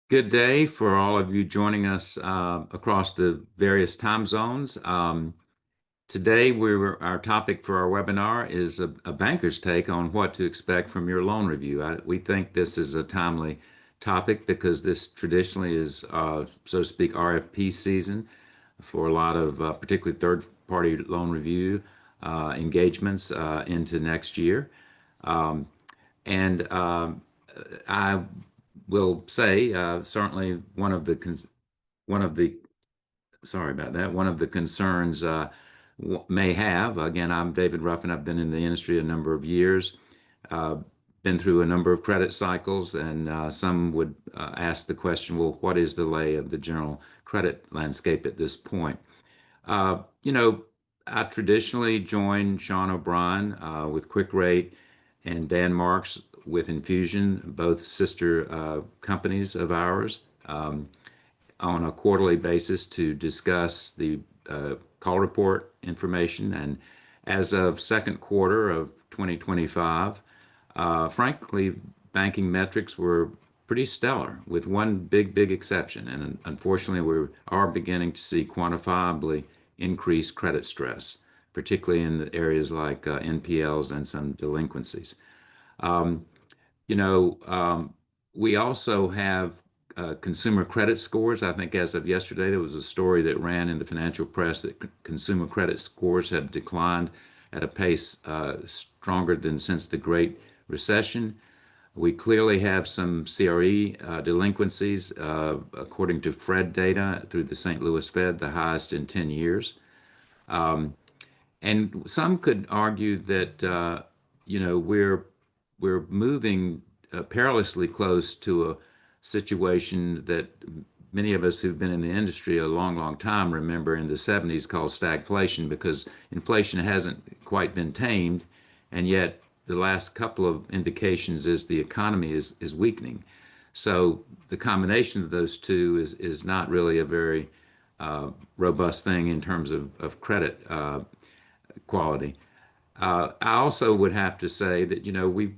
Good day for all of you joining us across the various time zones. Today, our topic for our webinar is a banker's take on what to expect from your loan review. We think this is a timely topic because this traditionally is, so to speak, RFP season for a lot of particularly third-party loan review engagements into next year. Um, and I will say certainly one of the sorry about that. One of the concerns may have, again, I'm David Ruffin. I've been in the industry a number of years, uh, been through a number of credit cycles, and some would ask the question, well, what is the lay of the general credit landscape at this point? Uh, you know, I traditionally joined Shaun O'Brien with Quick Rate and Dan Marks with Infusion, both sister companies of ours. On a quarterly basis to discuss the call report information. And as of second quarter of 2025, frankly, banking metrics were pretty stellar, with one big exception. And unfortunately, we are beginning to see quantifiably increased credit stress, particularly in the areas like NPLs and some delinquencies. Um, you know, we also have consumer credit scores. I think as of yesterday, there was a story that ran in the financial press that consumer credit scores have declined at a pace stronger than since the Great Recession. We clearly have some CRE delinquencies, according to Fed data through the St. Louis Fed, the highest in 10 years. Um, and some could argue that we're moving perilously close to a situation that many of us who've been in the industry a long time remember in the 70s called stagflation, because inflation hasn't quite been tamed, and yet the last couple of indications is the economy is weakening. So the combination of those two is not really a very robust thing in terms of credit quality. I also would have to say that, we've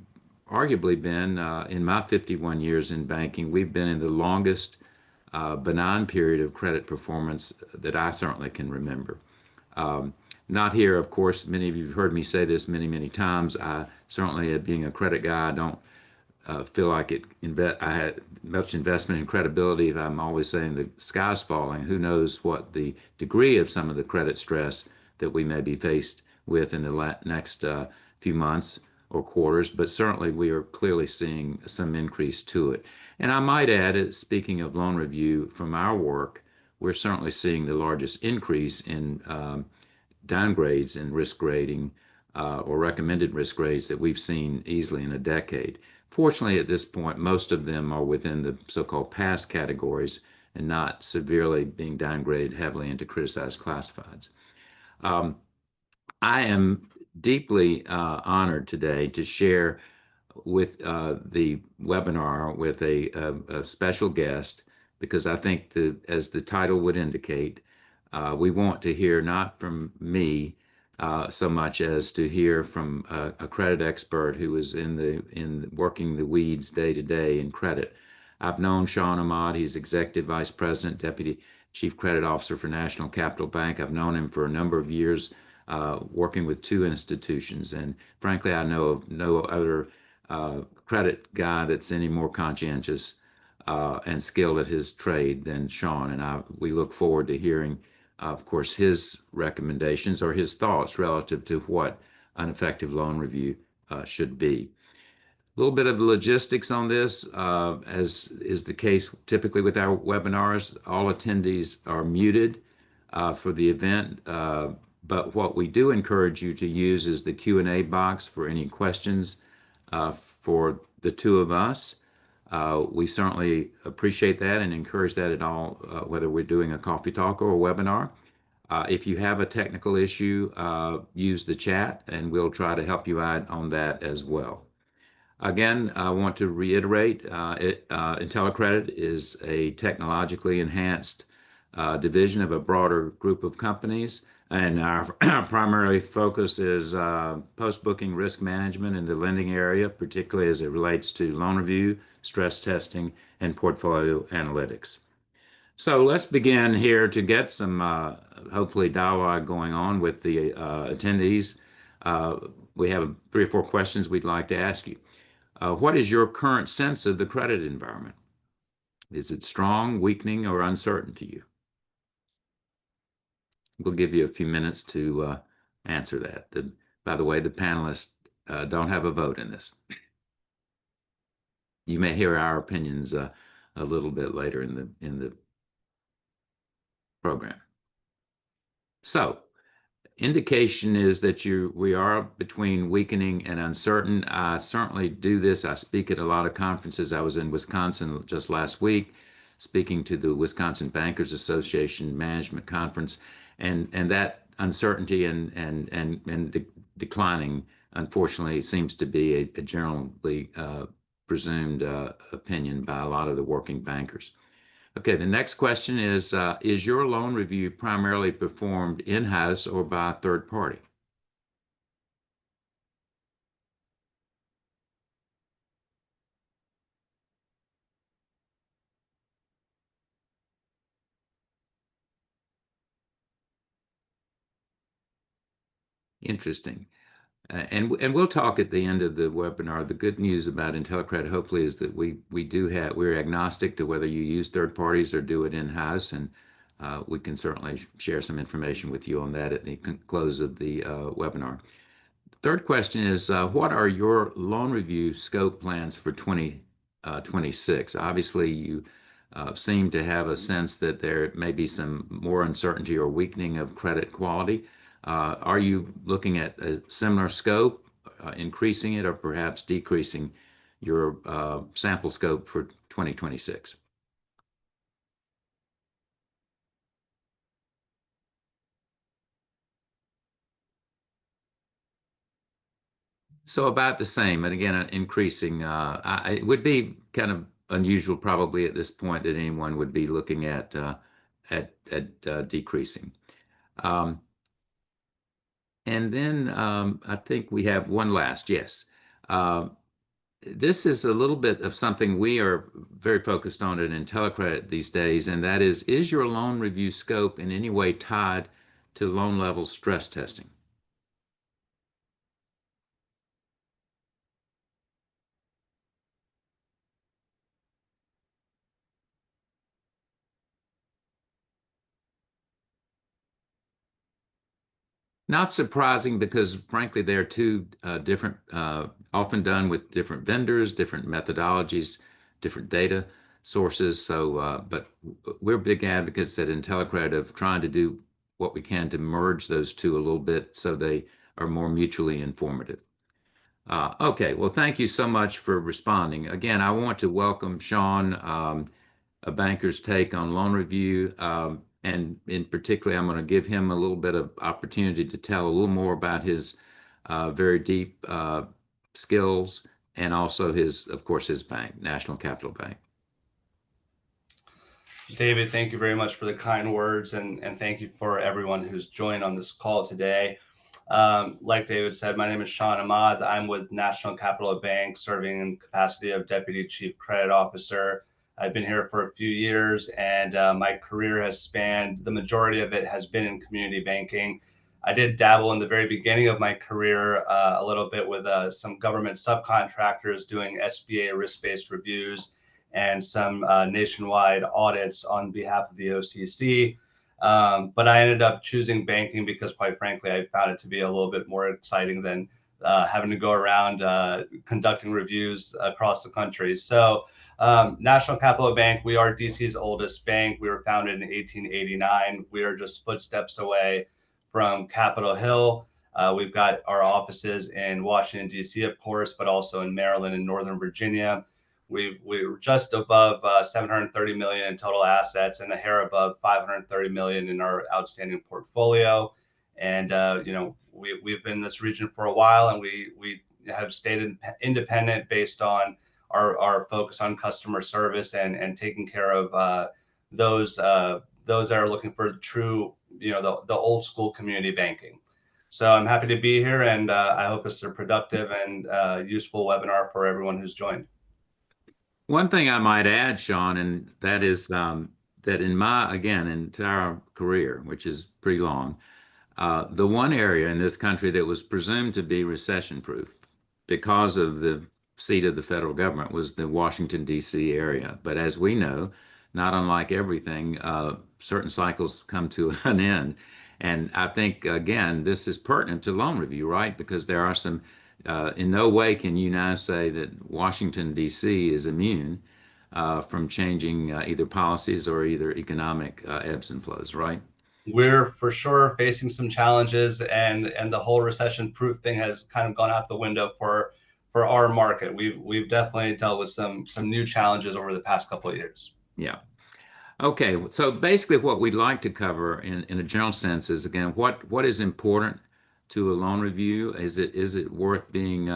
arguably been, in my 51 years in banking, we've been in the longest benign period of credit performance that I certainly can remember. Um, Not here, of course, many of you have heard me say this many times. I certainly, being a credit guy, I don't feel like I had much investment in credibility. I'm always saying the sky's falling. Who knows what the degree of some of the credit stress that we may be faced with in the next few months or quarters, but certainly we are clearly seeing some increase to it. And I might add, speaking of loan review from our work, we're certainly seeing the largest increase in downgrades in risk grading or recommended risk grades that we've seen easily in a decade. Fortunately, at this point, most of them are within the so-called pass categories and not severely being downgraded heavily into criticized classifieds. Um, I am deeply honored today to share with the webinar with a special guest, because I think as the title would indicate, we want to hear not from me so much as to hear from a credit expert who is in working the weeds day to day in credit. I've known Shaun Ahmad. He's Executive Vice President, Deputy Chief Credit Officer for National Capital Bank. I've known him for a number of years, working with two institutions, and frankly, I know of no other credit guy that's any more conscientious and skilled at his trade than Shaun. And we look forward to hearing, of course, his recommendations or his thoughts relative to what an effective loan review should be. A little bit of logistics on this, as is the case typically with our webinars. All attendees are muted for the event, but what we do encourage you to use is the Q&A box for any questions for the two of us. We certainly appreciate that and encourage that at all, whether we're doing a coffee talk or a webinar. If you have a technical issue, use the chat and we'll try to help you out on that as well. Again, I want to reiterate, IntelliCredit is a technologically enhanced division of a broader group of companies, and our primary focus is post-booking risk management in the lending area, particularly as it relates to loan review, stress testing, and portfolio analytics. So let's begin here to get some hopefully dialogue going on with the attendees. Uh, we have 3 or 4 questions we'd like to ask you. What is your current sense of the credit environment? Is it strong, weakening, or uncertain to you? We'll give you a few minutes to answer that. By the way, the panelists don't have a vote in this. You may hear our opinions a little bit later in the program. So, indication is that we are between weakening and uncertain. I certainly do this. I speak at a lot of conferences. I was in Wisconsin just last week, speaking to the Wisconsin Bankers Association Management Conference, and that uncertainty and declining, unfortunately, seems to be a generally presumed opinion by a lot of the working bankers. Okay, the next question is your loan review primarily performed in-house or by a third party? Interesting. And we'll talk at the end of the webinar. The good news about IntelliCredit hopefully is that we're agnostic to whether you use third parties or do it in-house, and we can certainly share some information with you on that at the close of the webinar. Third question is, what are your loan review scope plans for 2026? Obviously, you seem to have a sense that there may be some more uncertainty or weakening of credit quality. Are you looking at a similar scope, increasing it, or perhaps decreasing your sample scope for 2026? So about the same, and again, increasing. It would be kind of unusual, probably at this point, that anyone would be looking at decreasing. Um, and then I think we have one last. Yes, uh, this is a little bit of something we are very focused on at IntelliCredit these days, and that is your loan review scope in any way tied to loan level stress testing? Not surprising because, frankly, they're two different, often done with different vendors, different methodologies, different data sources. So, but we're big advocates at IntelliCredit of trying to do what we can to merge those two a little bit so they are more mutually informative. Okay, well, thank you so much for responding. Again, I want to welcome Shaun, a banker's take on loan review. And in particular, I'm going to give him a little bit of opportunity to tell a little more about his very deep skills and also of course, his bank, National Capital Bank. David, thank you very much for the kind words, and thank you for everyone who's joined on this call today. Like David said, my name is Shaun Ahmad. I'm with National Capital Bank, serving in capacity of Deputy Chief Credit Officer. I've been here for a few years, and my career has spanned, the majority of it has been in community banking. I did dabble in the very beginning of my career a little bit with some government subcontractors doing SBA risk-based reviews and some nationwide audits on behalf of the OCC. But I ended up choosing banking because, quite frankly, I found it to be a little bit more exciting than having to go around conducting reviews across the country. So National Capital Bank, we are DC's oldest bank. We were founded in 1889. We are just footsteps away from Capitol Hill. We've got our offices in Washington, D.C., of course, but also in Maryland and Northern Virginia. We're just above 730 million in total assets and a hair above 530 million in our outstanding portfolio. And we've been in this region for a while, and we have stayed independent based on our focus on customer service and taking care of those that are looking for true, the old school community banking. So I'm happy to be here, and I hope it's a productive and useful webinar for everyone who's joined. One thing I might add, Sean, and that is that in my, again, entire career, which is pretty long, the one area in this country that was presumed to be recession proof because of the seat of the federal government was the Washington, D.C. area. But as we know, not unlike everything, certain cycles come to an end. And I think, again, this is pertinent to loan review, right? Because there are some, in no way can you now say that Washington, D.C. is immune from changing either policies or either economic ebbs and flows, right? We're for sure facing some challenges, and the whole recession proof thing has kind of gone out the window for our market. We've definitely dealt with some new challenges over the past couple of years. Yeah. Okay, so basically what we'd like to cover in a general sense is again what is important to a loan review? Is it worth being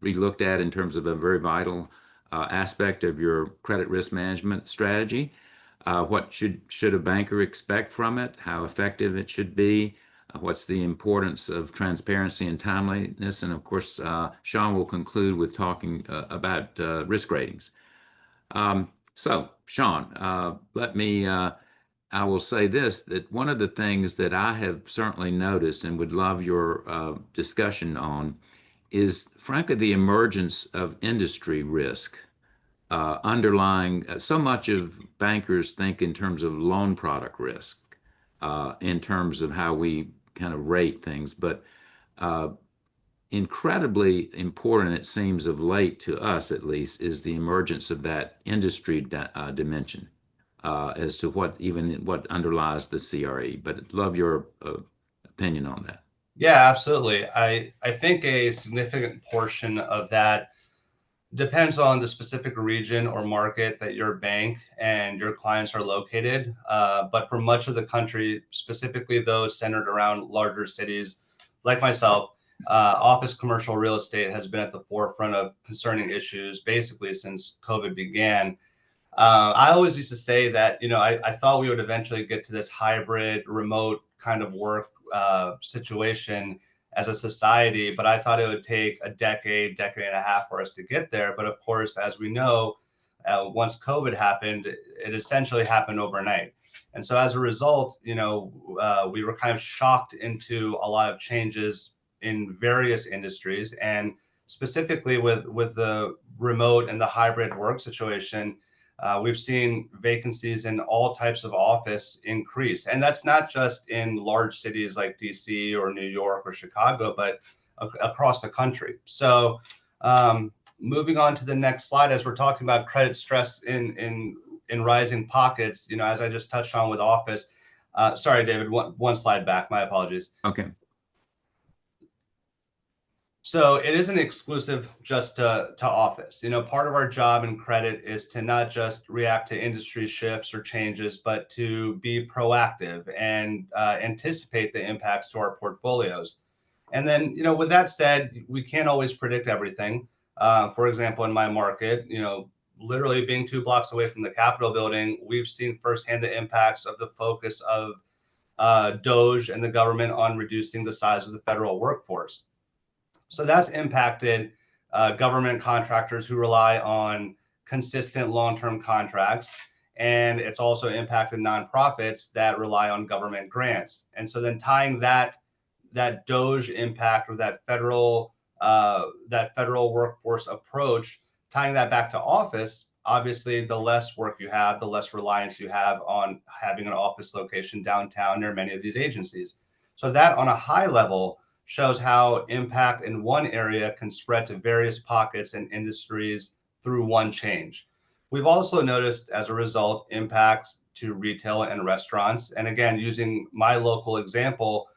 relooked at in terms of a very vital aspect of your credit risk management strategy? What should a banker expect from it? How effective it should be? What's the importance of transparency and timeliness? And of course, Sean will conclude with talking about risk ratings. So, Sean, I will say this, that one of the things that I have certainly noticed and would love your discussion on is, frankly, the emergence of industry risk underlying so much of bankers think in terms of loan product risk, in terms of how we kind of rate things. But uh, incredibly important, it seems of late to us at least, is the emergence of that industry dimension as to what underlies the CRE. But I'd love your opinion on that. Yeah, absolutely. I think a significant portion of that depends on the specific region or market that your bank and your clients are located. But for much of the country, specifically those centered around larger cities like myself, office commercial real estate has been at the forefront of concerning issues basically since COVID began. I always used to say that, I thought we would eventually get to this hybrid remote kind of work situation as a society, but I thought it would take a decade and a half for us to get there. But of course, as we know, once COVID happened, it essentially happened overnight. And so as a result, we were kind of shocked into a lot of changes in various industries, and specifically with the remote and the hybrid work situation. We've seen vacancies in all types of office increase. And that's not just in large cities like DC or New York or Chicago, but across the country. So moving on to the next slide, as we're talking about credit stress in rising pockets, as I just touched on with office. Sorry, David, one slide back. My apologies. Okay. So it isn't exclusive just to office. Part of our job in credit is to not just react to industry shifts or changes, but to be proactive and anticipate the impacts to our portfolios. And then, with that said, we can't always predict everything. For example, in my market, literally being 2 blocks away from the Capitol building, we've seen firsthand the impacts of the focus of Doge and the government on reducing the size of the federal workforce. So that's impacted government contractors who rely on consistent long-term contracts. And it's also impacted nonprofits that rely on government grants. And so then tying that Doge impact or that federal workforce approach, tying that back to office, obviously the less work you have, the less reliance you have on having an office location downtown near many of these agencies. So that on a high level shows how impact in one area can spread to various pockets and industries through one change. We've also noticed, as a result, impacts to retail and restaurants. And again, using my local example,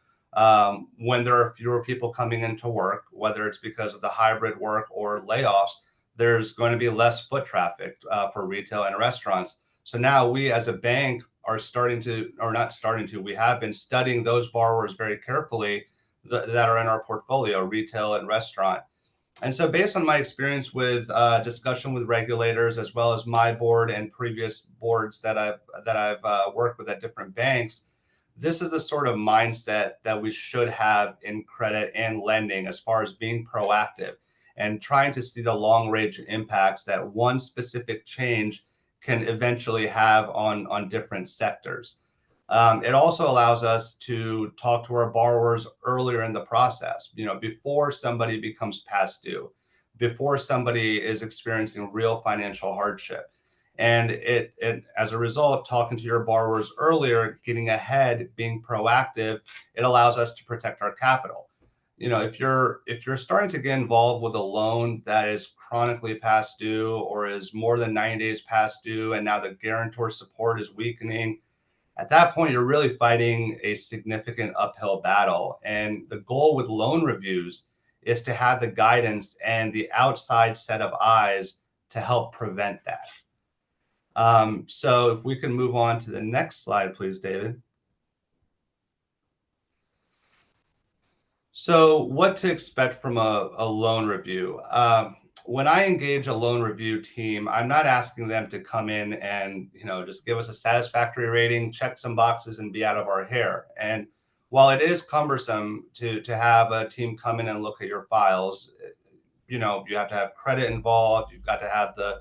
when there are fewer people coming into work, whether it's because of the hybrid work or layoffs, there's going to be less foot traffic for retail and restaurants. So now we as a bank are we have been studying those borrowers very carefully that are in our portfolio, retail and restaurant. And so based on my experience with discussion with regulators, as well as my board and previous boards that I've worked with at different banks, this is the sort of mindset that we should have in credit and lending as far as being proactive. and trying to see the long range impacts that one specific change can eventually have on different sectors. It also allows us to talk to our borrowers earlier in the process, before somebody becomes past due, before somebody is experiencing real financial hardship. And as a result, talking to your borrowers earlier, getting ahead, being proactive, it allows us to protect our capital. If you're starting to get involved with a loan that is chronically past due or is more than 90 days past due, and now the guarantor support is weakening, at that point, you're really fighting a significant uphill battle. And the goal with loan reviews is to have the guidance and the outside set of eyes to help prevent that. So if we can move on to the next slide, please, David. So what to expect from a loan review? When I engage a loan review team, I'm not asking them to come in and just give us a satisfactory rating, check some boxes, and be out of our hair. And while it is cumbersome to have a team come in and look at your files, you have to have credit involved. You've got to have the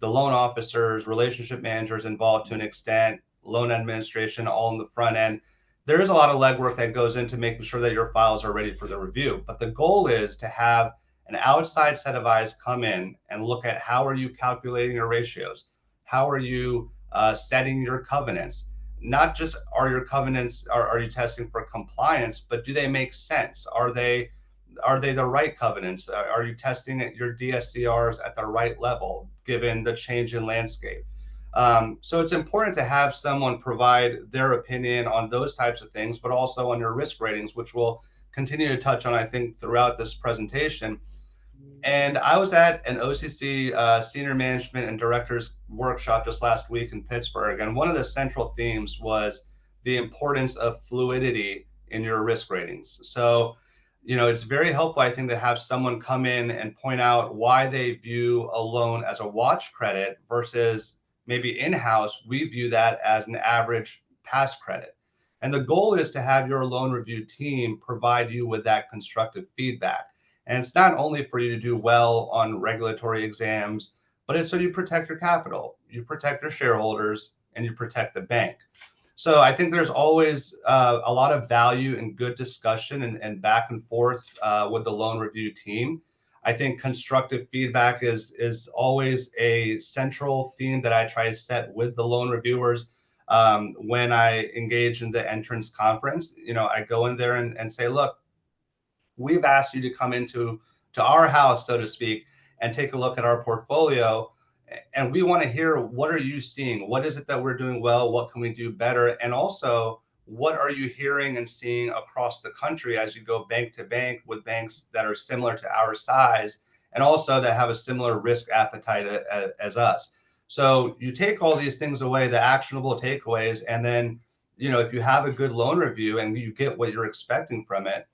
loan officers, relationship managers involved to an extent, loan administration all in the front end. There is a lot of legwork that goes into making sure that your files are ready for the review. But the goal is to have an outside set of eyes come in and look at how are you calculating your ratios? How are you setting your covenants? Not just are your covenants, are you testing for compliance, but do they make sense? Are they the right covenants? Are you testing your DSCRs at the right level given the change in landscape? So it's important to have someone provide their opinion on those types of things, but also on your risk ratings, which we'll continue to touch on, I think, throughout this presentation. And I was at an OCC senior management and directors workshop just last week in Pittsburgh. And one of the central themes was the importance of fluidity in your risk ratings. So, it's very helpful, I think, to have someone come in and point out why they view a loan as a watch credit versus maybe in-house, we view that as an average pass credit. And the goal is to have your loan review team provide you with that constructive feedback. And it's not only for you to do well on regulatory exams, but it's so you protect your capital, you protect your shareholders, and you protect the bank. So I think there's always a lot of value in good discussion and back and forth with the loan review team. I think constructive feedback is always a central theme that I try to set with the loan reviewers. When I engage in the entrance conference, I go in there and say, look, we've asked you to come into our house, so to speak, and take a look at our portfolio. And we want to hear, what are you seeing? What is it that we're doing well? What can we do better? And also, what are you hearing and seeing across the country as you go bank to bank with banks that are similar to our size and also that have a similar risk appetite as us? So you take all these things away, the actionable takeaways, and then, if you have a good loan review and you get what you're expecting from it,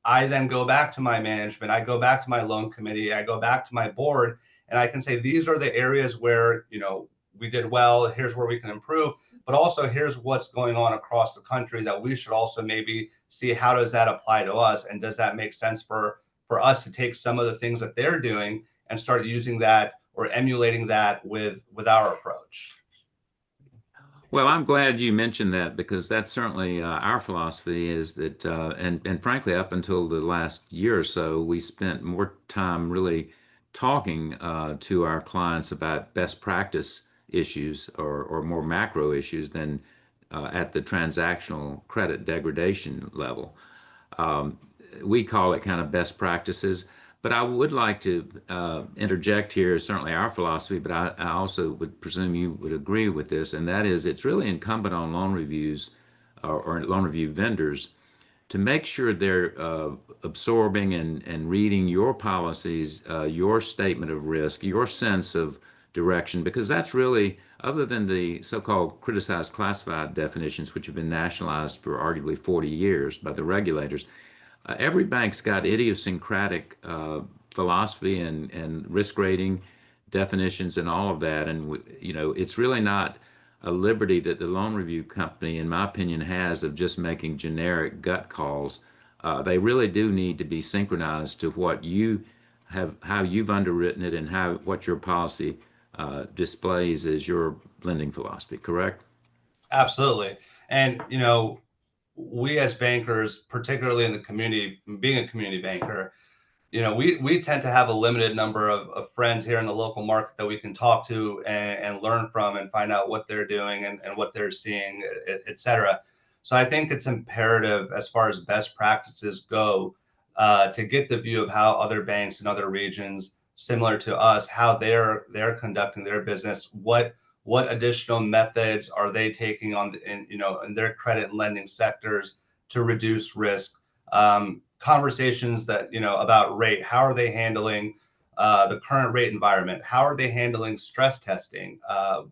I then go back to my management, I go back to my loan committee, I go back to my board, and I can say, these are the areas where, we did well, here's where we can improve, but also here's what's going on across the country that we should also maybe see how does that apply to us, and does that make sense for us to take some of the things that they're doing and start using that or emulating that with our approach. Well, I'm glad you mentioned that because that's certainly our philosophy is that, and frankly, up until the last year or so, we spent more time really talking to our clients about best practice issues or more macro issues than at the transactional credit degradation level. We call it kind of best practices. But I would like to interject here, certainly our philosophy, but I also would presume you would agree with this, and that is it's really incumbent on loan reviews or loan review vendors to make sure they're absorbing and reading your policies, your statement of risk, your sense of direction, because that's really, other than the so-called criticized classified definitions, which have been nationalized for arguably 40 years by the regulators, every bank's got idiosyncratic philosophy and risk rating definitions and all of that. And, it's really not a liberty that the loan review company, in my opinion, has of just making generic gut calls. They really do need to be synchronized to what you have how you've underwritten it and how what your policy displays as your lending philosophy, correct? Absolutely. And, we as bankers, particularly in the community, being a community banker, we tend to have a limited number of friends here in the local market that we can talk to and learn from and find out what they're doing and what they're seeing, et cetera. So I think it's imperative as far as best practices go to get the view of how other banks in other regions similar to us, how they're conducting their business, what additional methods are they taking in their credit and lending sectors to reduce risk. Conversations that about rate, how are they handling the current rate environment, how are they handling stress testing,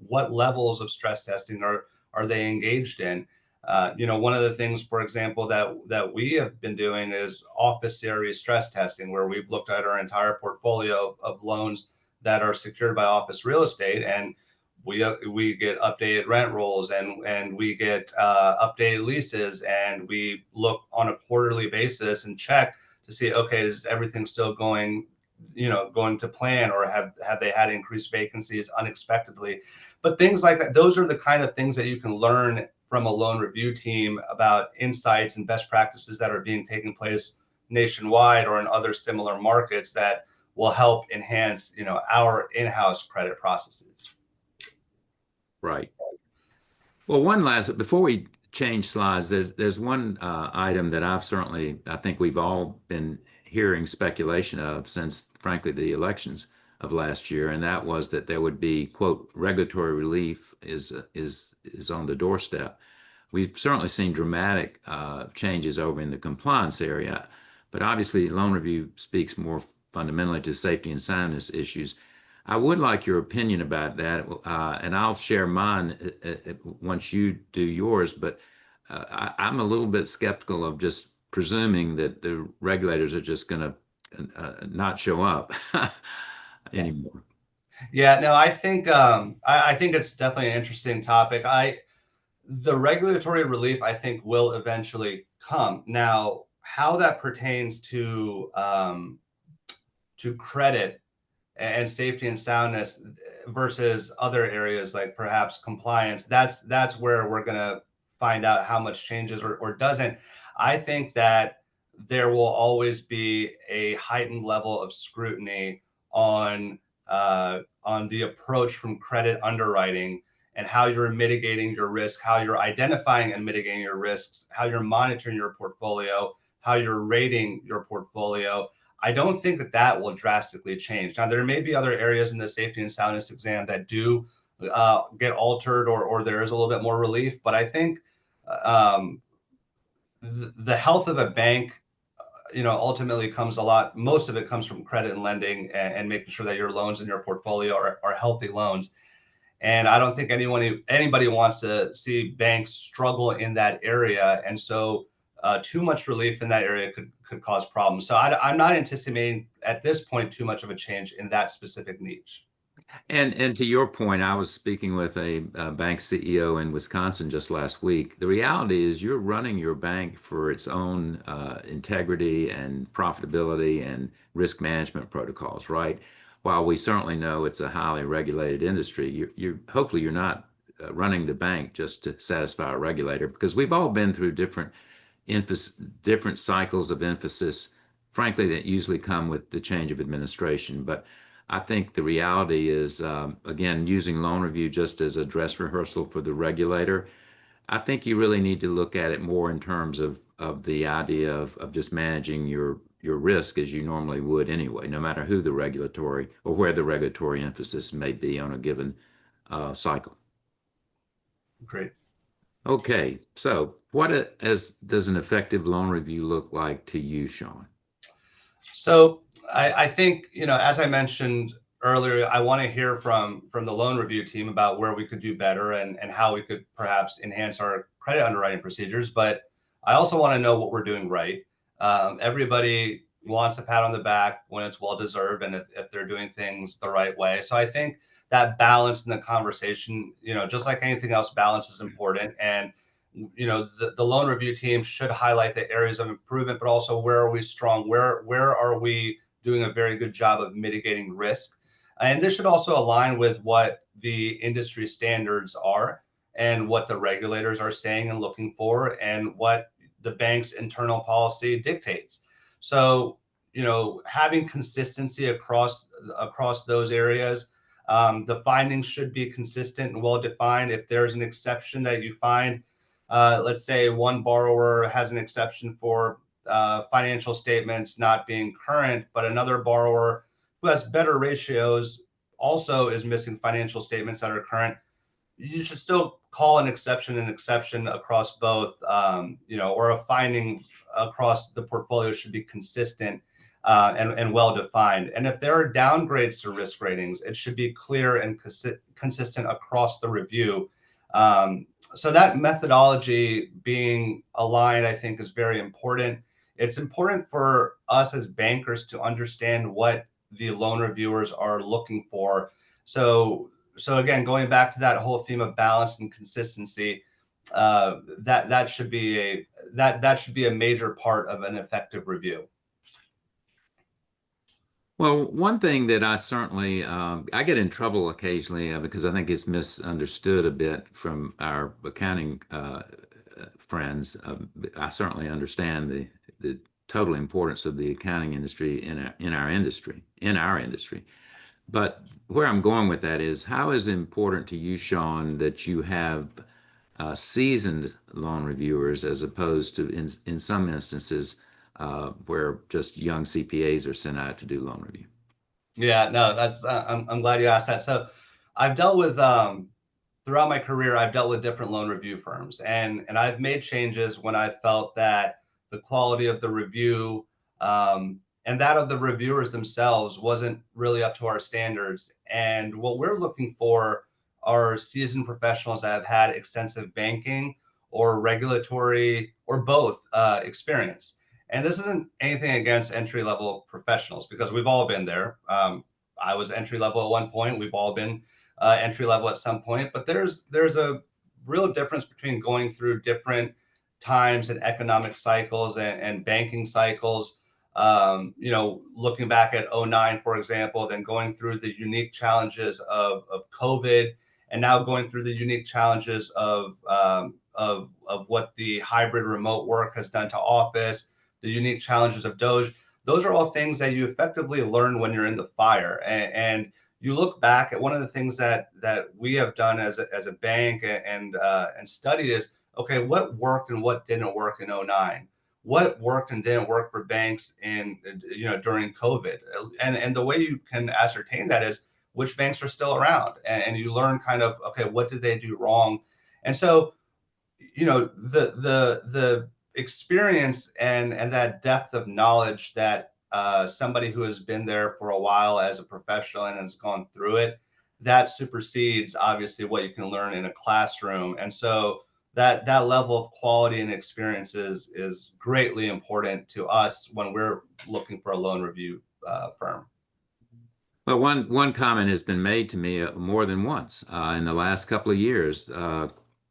what levels of stress testing are they engaged in. One of the things, for example, that we have been doing is office series stress testing, where we've looked at our entire portfolio of loans that are secured by office real estate, and we get updated rent rolls, and we get updated leases, and we look on a quarterly basis and check to see, okay, is everything still going to plan, or have they had increased vacancies unexpectedly. But things like that, those are the kind of things that you can learn from a loan review team about insights and best practices that are being taken place nationwide or in other similar markets that will help enhance our in-house credit processes. Right. Well, one last before we change slides, there's one item that I think we've all been hearing speculation of since, frankly, the elections of last year, and that was that there would be, quote, regulatory relief is on the doorstep. We've certainly seen dramatic changes over in the compliance area, but obviously, loan review speaks more fundamentally to safety and soundness issues. I would like your opinion about that, and I'll share mine once you do yours. But I'm a little bit skeptical of just presuming that the regulators are just going to not show up anymore. Yeah, no, I think I think it's definitely an interesting topic. The regulatory relief, I think, will eventually come. Now, how that pertains to credit and safety and soundness versus other areas like perhaps compliance, that's where we're going to find out how much changes or doesn't. I think that there will always be a heightened level of scrutiny on the approach from credit underwriting and how you're mitigating your risk, how you're identifying and mitigating your risks, how you're monitoring your portfolio, how you're rating your portfolio. I don't think that will drastically change. Now, there may be other areas in the safety and soundness exam that do get altered, or there is a little bit more relief. But I think um, the health of a bank, ultimately comes most of it comes from credit and lending, and making sure that your loans in your portfolio are healthy loans. And I don't think anybody wants to see banks struggle in that area. And so too much relief in that area could cause problems. So I'm not anticipating at this point too much of a change in that specific niche. And to your point, I was speaking with a bank CEO in Wisconsin just last week. The reality is you're running your bank for its own integrity and profitability and risk management protocols, right? While we certainly know it's a highly regulated industry, you're hopefully you're not running the bank just to satisfy a regulator, because we've all been through emphasis, different cycles of emphasis, frankly, that usually come with the change of administration. But I think the reality is, again, using loan review just as a dress rehearsal for the regulator, I think you really need to look at it more in terms of the idea of just managing your risk as you normally would anyway, no matter who the regulatory or where the regulatory emphasis may be on a given cycle. Great. Okay, so does an effective loan review look like to you, Shaun? So I think, as I mentioned earlier, I want to hear from the loan review team about where we could do better, and how we could perhaps enhance our credit underwriting procedures. But I also want to know what we're doing right. Everybody wants a pat on the back when it's well deserved, and if they're doing things the right way. So I think that balance in the conversation, just like anything else, balance is important. And the loan review team should highlight the areas of improvement, but also where are we strong, where are we doing a very good job of mitigating risk. And this should also align with what the industry standards are and what the regulators are saying and looking for and what the bank's internal policy dictates. So, having consistency across those areas. The findings should be consistent and well defined. If there's an exception that you find, let's say one borrower has an exception for financial statements not being current, but another borrower who has better ratios also is missing financial statements that are current, you should still call an exception across both, or a finding across the portfolio should be consistent and well defined. And if there are downgrades to risk ratings, it should be clear and consistent across the review. So that methodology being aligned, I think, is very important. It's important for us as bankers to understand what the loan reviewers are looking for. So again, going back to that whole theme of balance and consistency, that should be a major part of an effective review. Well, one thing that I certainly I get in trouble occasionally because I think it's misunderstood a bit from our accounting friends. I certainly understand the total importance of the accounting industry in our industry. But where I'm going with that is, how is it important to you, Shaun, that you have seasoned loan reviewers as opposed to, in some instances, where just young CPAs are sent out to do loan review? Yeah, no, that's I'm glad you asked that. So I've dealt with throughout my career, I've dealt with different loan review firms, and I've made changes when I felt that the quality of the review and that of the reviewers themselves wasn't really up to our standards. And what we're looking for are seasoned professionals that have had extensive banking or regulatory or both experience. And this isn't anything against entry level professionals because we've all been there. I was entry level at one point. We've all been entry level at some point, but there's a real difference between going through different times and economic cycles and banking cycles. Looking back at '09, for example, then going through the unique challenges of COVID, and now going through the unique challenges of what the hybrid remote work has done to office, the unique challenges of Doge. Those are all things that you effectively learn when you're in the fire. And you look back at one of the things that we have done as a bank and studied is, okay, what worked and what didn't work in '09? What worked and didn't work for banks during COVID? And the way you can ascertain that is which banks are still around, and you learn kind of, okay, what did they do wrong? And so, the experience and that depth of knowledge that somebody who has been there for a while as a professional and has gone through it, that supersedes obviously what you can learn in a classroom. And so that level of quality and experience is greatly important to us when we're looking for a loan review firm. Well, one comment has been made to me more than once in the last couple of years.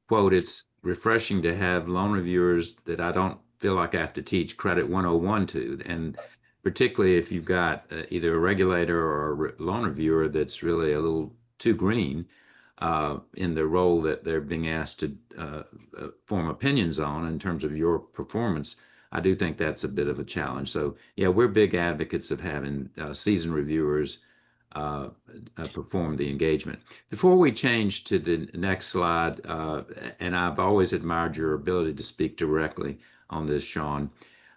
Quote, "It's refreshing to have loan reviewers that I don't feel like I have to teach Credit 101 to." And particularly if you've got either a regulator or a loan reviewer that's really a little too green in the role that they're being asked to form opinions on in terms of your performance, I do think that's a bit of a challenge. So, yeah, we're big advocates of having seasoned reviewers uh, perform the engagement. Before we change to the next slide, and I've always admired your ability to speak directly on this, Shaun,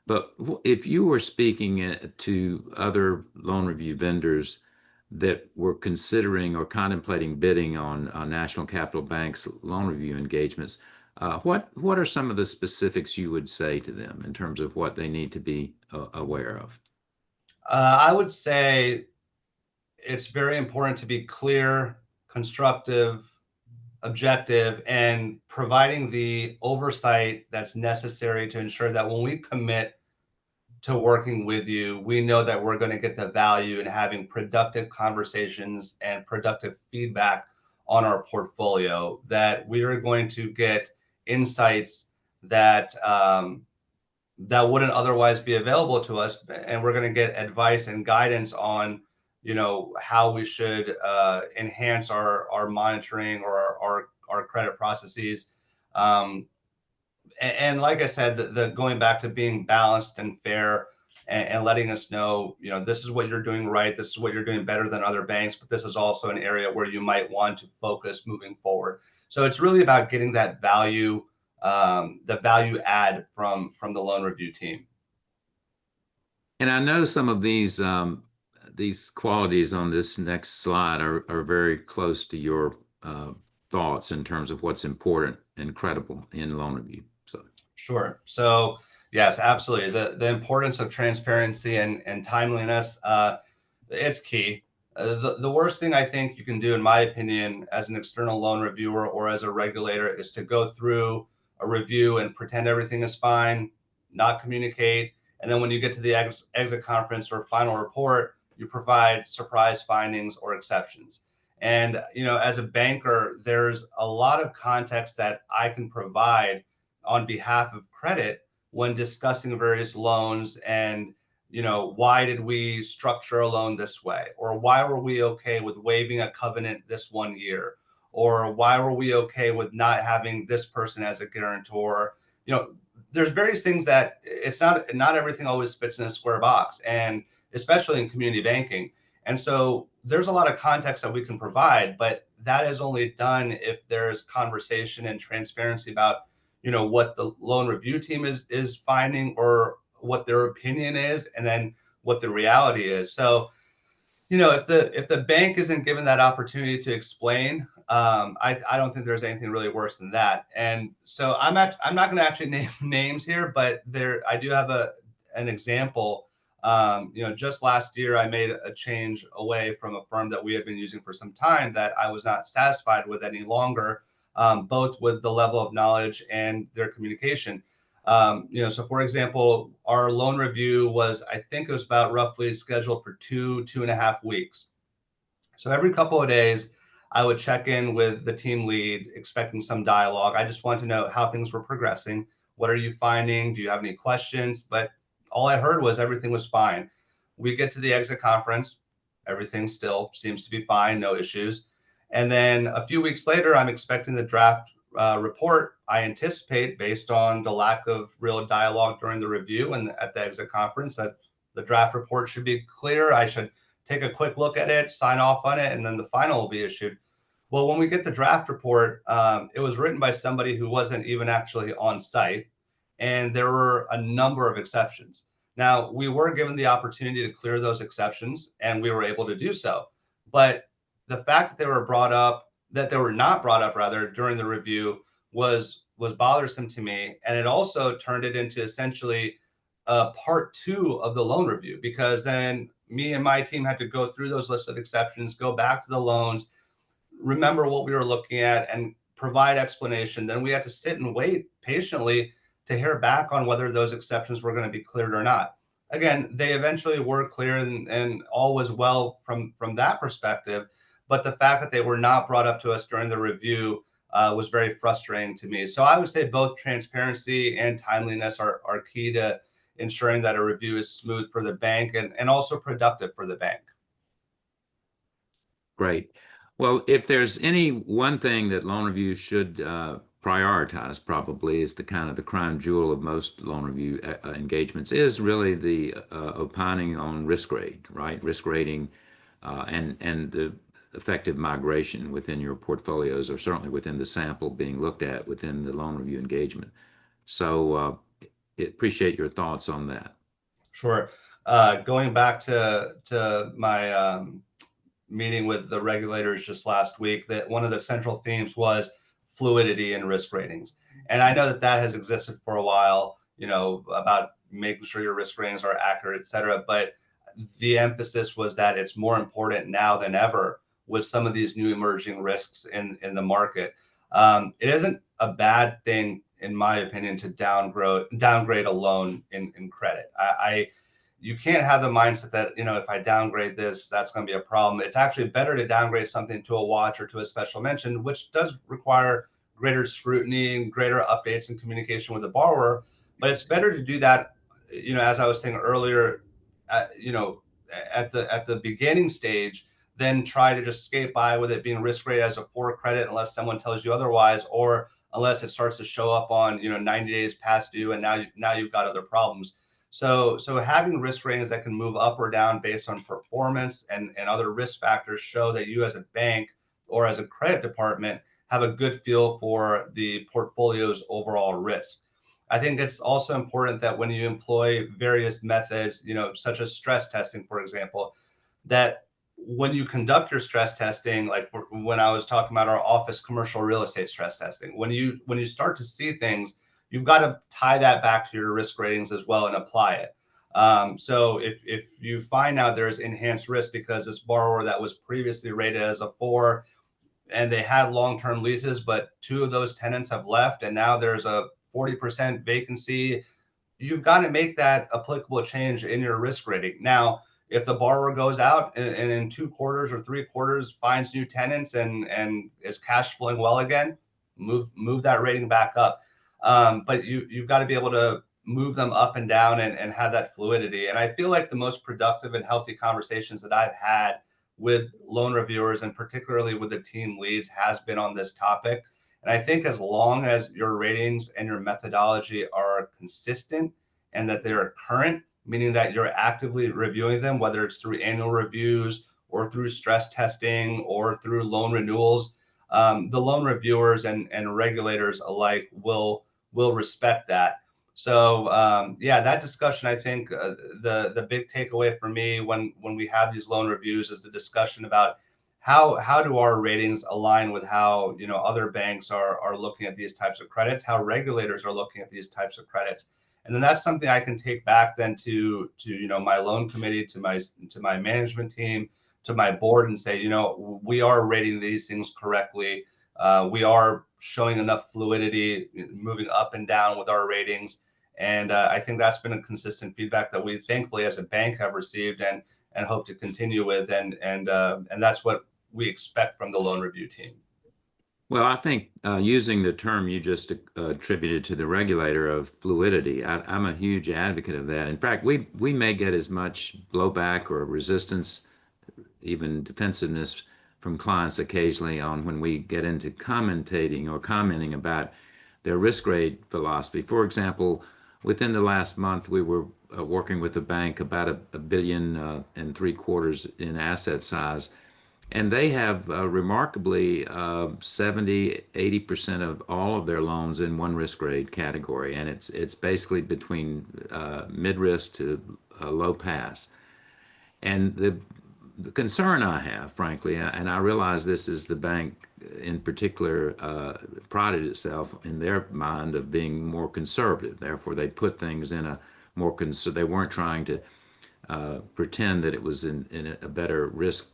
but if you were speaking to other loan review vendors that were considering or contemplating bidding on National Capital Bank's loan review engagements, what are some of the specifics you would say to them in terms of what they need to be aware of? I would say it's very important to be clear, constructive, objective, and providing the oversight that's necessary to ensure that when we commit to working with you, we know that we're going to get the value in having productive conversations and productive feedback on our portfolio, that we are going to get insights that that wouldn't otherwise be available to us, and we're going to get advice and guidance on, how we should enhance our monitoring or our credit processes. Um, and like I said, the going back to being balanced and fair, and letting us know, this is what you're doing right, this is what you're doing better than other banks, but this is also an area where you might want to focus moving forward. So it's really about getting that value, the value add from the loan review team. And I know some of these qualities on this next slide are very close to your thoughts in terms of what's important and credible in loan review. So, Sure. So yes, absolutely. The importance of transparency and timeliness, it's key. The worst thing I think you can do, in my opinion, as an external loan reviewer or as a regulator, is to go through a review and pretend everything is fine, not communicate, and then when you get to the exit conference or final report, you provide surprise findings or exceptions. And as a banker, there's a lot of context that I can provide on behalf of credit when discussing various loans, and why did we structure a loan this way, or why were we okay with waiving a covenant this 1 year, or why were we okay with not having this person as a guarantor. There's various things that it's not everything always fits in a square box, and especially in community banking. And so there's a lot of context that we can provide, but that is only done if there's conversation and transparency about what the loan review team is finding, or what their opinion is, and then what the reality is. So if the bank isn't given that opportunity to explain, I don't think there's anything really worse than that. And so I'm not going to actually name names here, but I do have an example. Just last year I made a change away from a firm that we had been using for some time that I was not satisfied with any longer, both with the level of knowledge and their communication. So for example, our loan review was, I think it was about roughly scheduled for 2.5 weeks. So every couple of days, I would check in with the team lead, expecting some dialogue. I just wanted to know how things were progressing. What are you finding? Do you have any questions? But all I heard was everything was fine. We get to the exit conference, everything still seems to be fine, no issues. And then a few weeks later, I'm expecting the draft report. I anticipate, based on the lack of real dialogue during the review and at the exit conference, that the draft report should be clear. I should take a quick look at it, sign off on it, and then the final will be issued. Well, when we get the draft report, it was written by somebody who wasn't even actually on site, and there were a number of exceptions. Now, we were given the opportunity to clear those exceptions, and we were able to do so. But the fact that they were not brought up rather during the review was bothersome to me, and it also turned it into essentially part two of the loan review, because then me and my team had to go through those lists of exceptions, go back to the loans, remember what we were looking at, and provide explanation. Then we had to sit and wait patiently to hear back on whether those exceptions were going to be cleared or not. Again, they eventually were cleared, and all was well from that perspective. But the fact that they were not brought up to us during the review was very frustrating to me. So I would say both transparency and timeliness are key to ensuring that a review is smooth for the bank, and also productive for the bank. great. Well, if there's any one thing that loan review should prioritize, probably is the kind of the crown jewel of most loan review engagements, is really the opining on risk grade, right? Risk rating, and the effective migration within your portfolios, or certainly within the sample being looked at within the loan review engagement. So, appreciate your thoughts on that. Sure. Going back to my meeting with the regulators just last week, that one of the central themes was fluidity in risk ratings. And I know that that has existed for a while, about making sure your risk ratings are accurate, et cetera. But the emphasis was that it's more important now than ever with some of these new emerging risks in the market. It isn't a bad thing, in my opinion, to downgrade a loan in credit. You can't have the mindset that, if I downgrade this, that's going to be a problem. It's actually better to downgrade something to a watch or to a special mention, which does require greater scrutiny and greater updates and communication with the borrower. But it's better to do that, as I was saying earlier, you know, at the beginning stage, than try to just skate by with it being risk rated as a 4 credit unless someone tells you otherwise, or unless it starts to show up on 90 days past due, and now you've got other problems. So having risk ratings that can move up or down based on performance and other risk factors show that you as a bank or as a credit department have a good feel for the portfolio's overall risk. I think it's also important that when you employ various methods, such as stress testing, for example, that when you conduct your stress testing, like when I was talking about our office commercial real estate stress testing, when you start to see things, you've got to tie that back to your risk ratings as well and apply it. So if you find out there's enhanced risk because this borrower that was previously rated as a 4 and they had long-term leases, but two of those tenants have left, and now there's a 40% vacancy, you've got to make that applicable change in your risk rating. Now, if the borrower goes out and in 2 quarters or 3 quarters finds new tenants and is cash flowing well again, move that rating back up. But you've got to be able to move them up and down and have that fluidity. And I feel like the most productive and healthy conversations that I've had with loan reviewers, and particularly with the team leads, has been on this topic. And I think as long as your ratings and your methodology are consistent and that they're current, meaning that you're actively reviewing them, whether it's through annual reviews or through stress testing or through loan renewals, the loan reviewers and regulators alike will respect that. So yeah, that discussion, I think the big takeaway for me when we have these loan reviews is the discussion about how do our ratings align with how other banks are looking at these types of credits, how regulators are looking at these types of credits. And then that's something I can take back then to my loan committee, to my management team, to my board, and say, we are rating these things correctly. We are showing enough fluidity, moving up and down with our ratings. And I think that's been a consistent feedback that we thankfully as a bank have received and hope to continue with. And that's what we expect from the loan review team. Well, I think using the term you just attributed to the regulator of fluidity, I'm a huge advocate of that. In fact, we may get as much blowback or resistance, even defensiveness from clients occasionally on when we get into commentating or commenting about their risk grade philosophy. For example, within the last month, we were working with a bank about a billion and 3/4 in asset size. And they have remarkably 70, 80% of all of their loans in one risk grade category. And it's basically between mid risk to low pass. And the concern I have, frankly, and I realize this is the bank in particular prided itself in their mind of being more conservative. Therefore, they put things in a more they weren't trying to pretend that it was in a better risk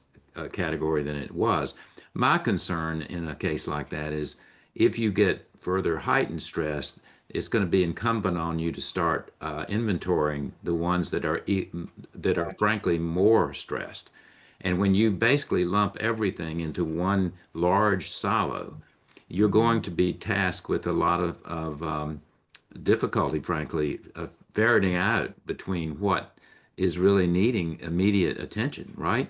category than it was. My concern in a case like that is if you get further heightened stress, it's going to be incumbent on you to start inventorying the ones that are frankly more stressed. And when you basically lump everything into one large silo, you're going to be tasked with a lot of difficulty, frankly, of ferreting out between what is really needing immediate attention, right?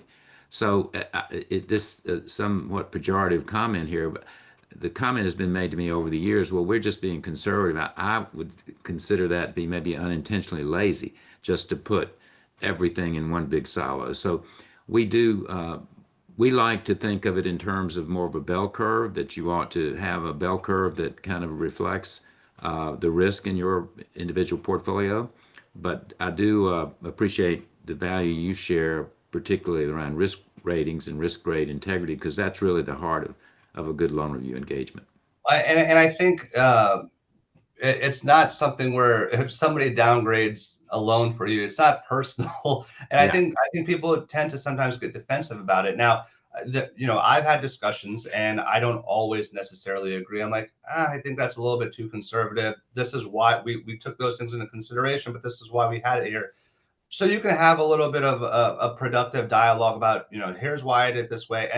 So this somewhat pejorative comment here, but the comment has been made to me over the years, well, we're just being conservative. I would consider that be maybe unintentionally lazy, just to put everything in one big silo. So we do, we like to think of it in terms of more of a bell curve, that you ought to have a bell curve that kind of reflects the risk in your individual portfolio. But I do appreciate the value you share, particularly around risk ratings and risk grade integrity, because that's really the heart of a good loan review engagement. And I think it's not something where if somebody downgrades a loan for you, it's not personal. And Yeah. I think people tend to sometimes get defensive about it. Now, I've had discussions and I don't always necessarily agree. I'm like, I think that's a little bit too conservative. This is why we took those things into consideration, but this is why we had it here. So you can have a little bit of a productive dialogue about, here's why I did this way.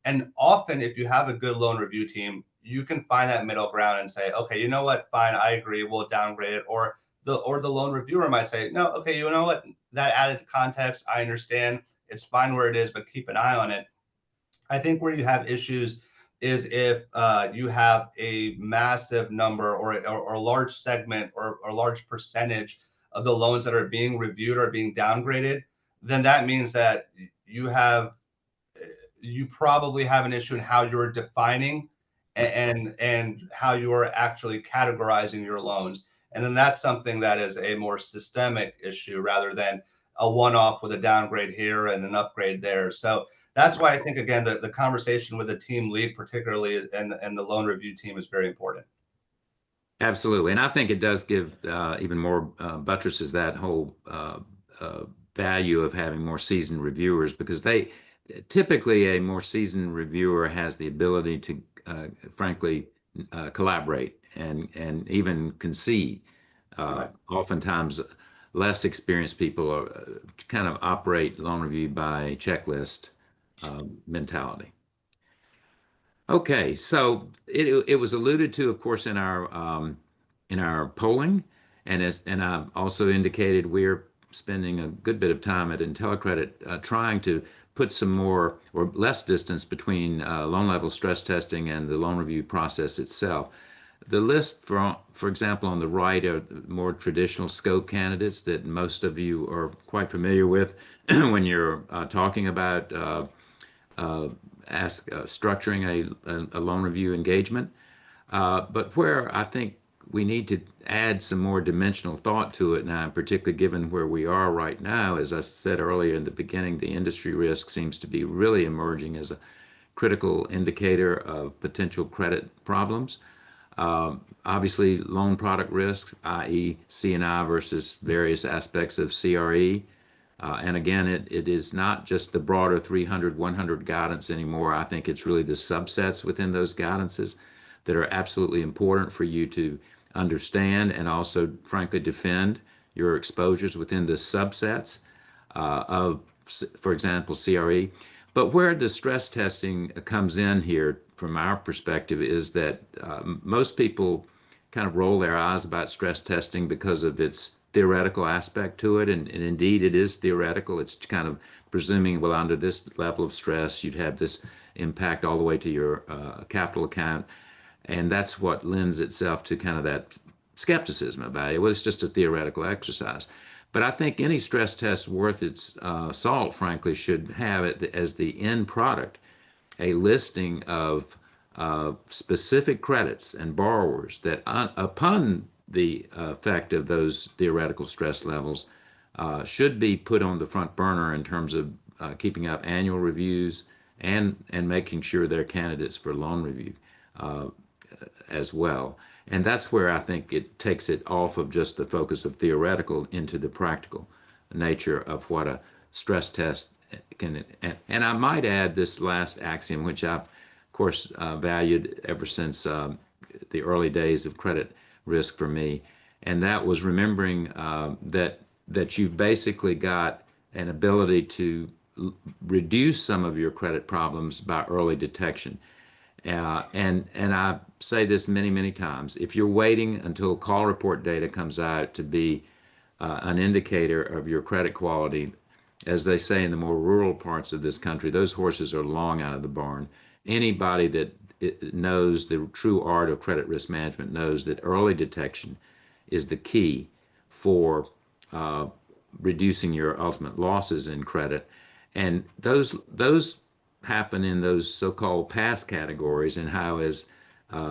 And often if you have a good loan review team, you can find that middle ground and say, okay, you know what, fine, I agree, we'll downgrade it. Or the loan reviewer might say, no, okay, you know what, that added context, I understand, it's fine where it is, but keep an eye on it. I think where you have issues is if you have a massive number or a large segment or a large percentage of the loans that are being reviewed or being downgraded, then that means that you have you probably have an issue in how you're defining and how you are actually categorizing your loans. And then that's something that is a more systemic issue rather than a one-off with a downgrade here and an upgrade there. So that's why I think again the conversation with the team lead, particularly and the loan review team, is very important. Absolutely. And I think it does give even more buttresses that whole value of having more seasoned reviewers because they typically a more seasoned reviewer has the ability to frankly collaborate and even concede. Right. Oftentimes, less experienced people are, kind of operate loan review by checklist mentality. Okay, so it was alluded to, of course, in our polling, and I've also indicated we're spending a good bit of time at IntelliCredit trying to put some more or less distance between loan level stress testing and the loan review process itself. The list, for example, on the right are more traditional scope candidates that most of you are quite familiar with when you're talking about uh, structuring a loan review engagement. But where I think we need to add some more dimensional thought to it now, particularly given where we are right now, as I said earlier in the beginning, the industry risk seems to be really emerging as a critical indicator of potential credit problems. Obviously, loan product risk, i.e., C&I versus various aspects of CRE. And again, it is not just the broader 300, 100 guidance anymore. I think it's really the subsets within those guidances that are absolutely important for you to understand and also, frankly, defend your exposures within the subsets of, for example, CRE. But where the stress testing comes in here, from our perspective, is that most people kind of roll their eyes about stress testing because of its theoretical aspect to it. And indeed, it is theoretical. It's kind of presuming, well, under this level of stress, you'd have this impact all the way to your capital account. And that's what lends itself to kind of that skepticism about it. Well, it's just a theoretical exercise. But I think any stress test worth its salt, frankly, should have it as the end product a listing of specific credits and borrowers that, upon the effect of those theoretical stress levels, should be put on the front burner in terms of keeping up annual reviews and making sure they're candidates for loan review as well. And that's where I think it takes it off of just the focus of theoretical into the practical nature of what a stress test can. And I might add this last axiom, which I've, of course, valued ever since the early days of credit risk for me, and that was remembering that you've basically got an ability to reduce some of your credit problems by early detection. And I say this many, many times. If you're waiting until call report data comes out to be an indicator of your credit quality, as they say in the more rural parts of this country, those horses are long out of the barn. Anybody that knows the true art of credit risk management knows that early detection is the key for uh, reducing your ultimate losses in credit. And those happen in those so-called pass categories, and how, as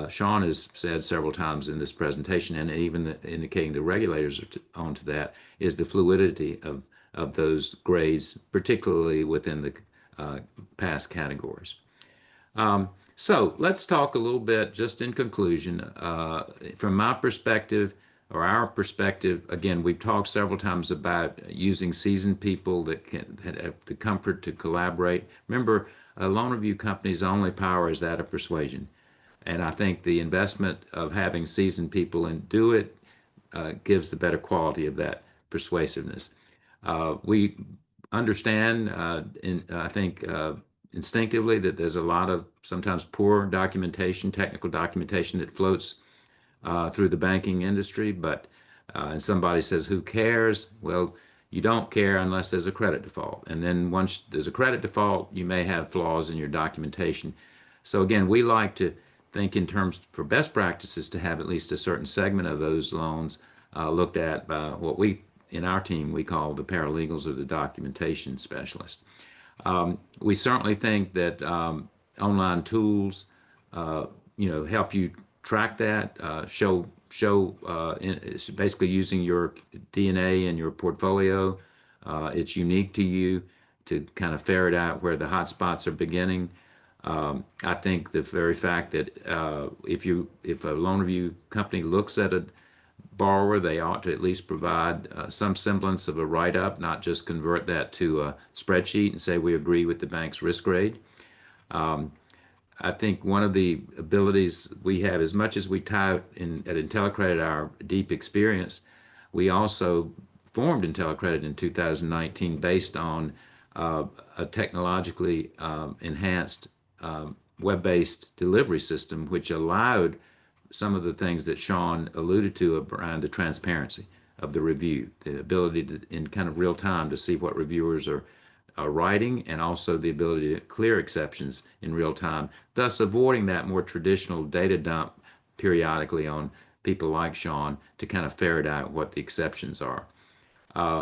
Shaun has said several times in this presentation, and even indicating the regulators are onto that, is the fluidity of those grades, particularly within the pass categories. So let's talk a little bit, just in conclusion, from my perspective or our perspective. Again, we've talked several times about using seasoned people that have the comfort to collaborate. Remember, a loan review company's only power is that of persuasion. And I think the investment of having seasoned people and do it gives the better quality of that persuasiveness. We understand, I think, instinctively that there's a lot of sometimes poor documentation, technical documentation that floats through the banking industry, but And somebody says, who cares? Well, you don't care unless there's a credit default. And then once there's a credit default, you may have flaws in your documentation. So again, we like to think in terms for best practices to have at least a certain segment of those loans looked at by what we in our team we call the paralegals or the documentation specialist. We certainly think that online tools, uh, help you track that, it's basically using your DNA and your portfolio. It's unique to you to kind of ferret out where the hot spots are beginning. I think the very fact that if a loan review company looks at a borrower, they ought to at least provide some semblance of a write-up, not just convert that to a spreadsheet and say we agree with the bank's risk grade. I think one of the abilities we have, as much as we tout at IntelliCredit our deep experience, we also formed IntelliCredit in 2019 based on a technologically enhanced web-based delivery system, which allowed some of the things that Shaun alluded to around the transparency of the review, the ability to, in kind of real time, to see what reviewers are writing, and also the ability to clear exceptions in real time, thus avoiding that more traditional data dump periodically on people like Shaun to kind of ferret out what the exceptions are.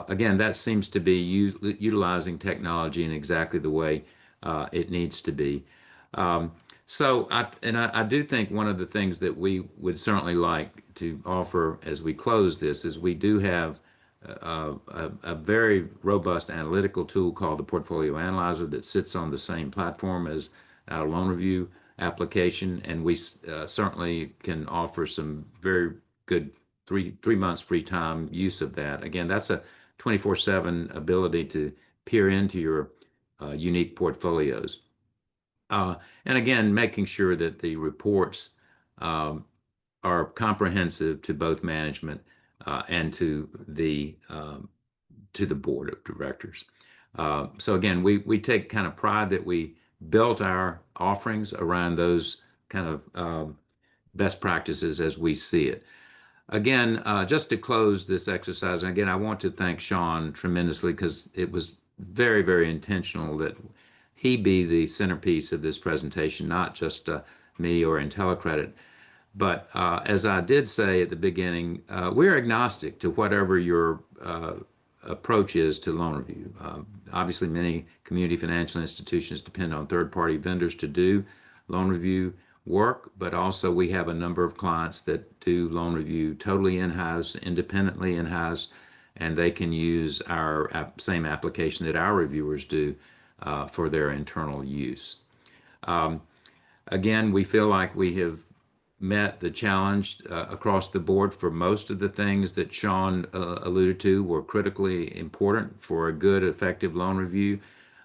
Again, that seems to be utilizing technology in exactly the way it needs to be. Um, I do think one of the things that we would certainly like to offer as we close this is we do have a very robust analytical tool called the Portfolio Analyzer that sits on the same platform as our loan review application, and we certainly can offer some very good three months free time use of that. Again, that's a 24/7 ability to peer into your unique portfolios. And again, making sure that the reports um, are comprehensive to both management and to the board of directors. So again, we take kind of pride that we built our offerings around those kind of best practices as we see it. Again, just to close this exercise, and again, I want to thank Shaun tremendously because it was very, very intentional that he be the centerpiece of this presentation, not just me or IntelliCredit. But as I did say at the beginning, we're agnostic to whatever your approach is to loan review. Obviously, many community financial institutions depend on third-party vendors to do loan review work, but also we have a number of clients that do loan review totally in-house, independently in-house, and they can use our same application that our reviewers do for their internal use. Um, Again, we feel like we have met the challenge across the board for most of the things that Shaun alluded to were critically important for a good, effective loan review.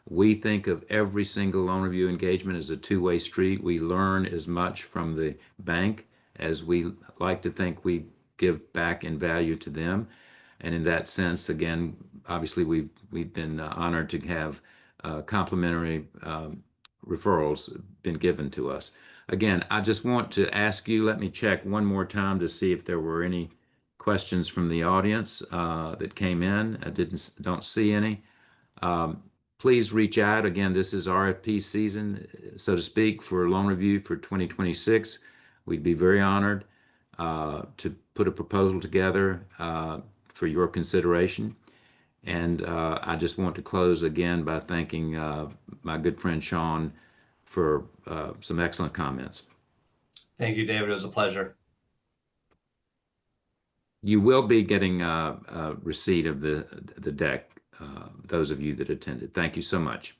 We think of every single loan review engagement as a two-way street. We learn as much from the bank as we like to think we give back in value to them. And in that sense, again, obviously we've been honored to have complimentary referrals been given to us. Again, I just want to ask you, let me check one more time to see if there were any questions from the audience that came in. Don't see any. Um, Please reach out. Again, this is RFP season, so to speak, for loan review for 2026. We'd be very honored to put a proposal together for your consideration. And I just want to close again by thanking my good friend Shaun for some excellent comments. Thank you, David. It was a pleasure. You will be getting a receipt of the deck, those of you that attended. Thank you so much.